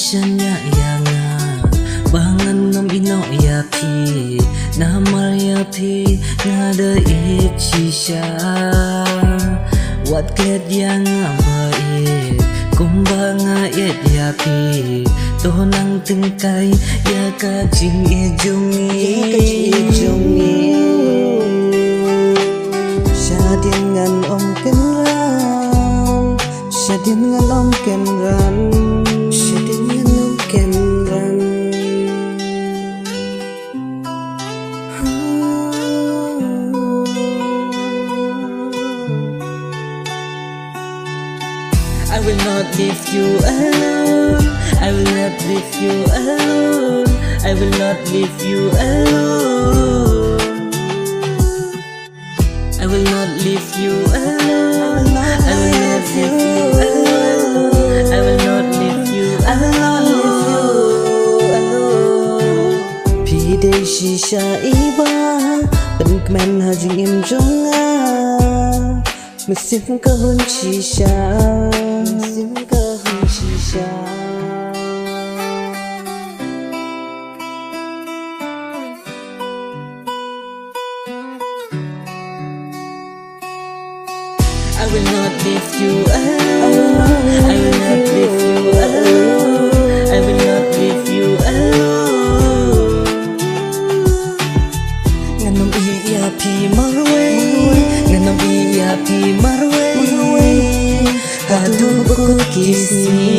Shanya yanga bangan ngam ino yapi namar yapi ngada ichisha wat klet yanga baik kumbanga yet yapi tonang tengkai ya kajing ijungi Shadin ngan om kenran Shadin ngan om kenran Shadin ngan om kenran I will not leave you alone I will not leave you alone I will not leave you alone I will not leave you alone I will not leave you alone I will not leave you alone Pi de shisha iba Ben kmen hajing im jonga Mesim kahun shisha Mesim kahun shisha I will not leave you alone I will not leave you alone I will not leave you alone Nganong iya pi marwei Nganong iya pi marwei Hadu bukut kisni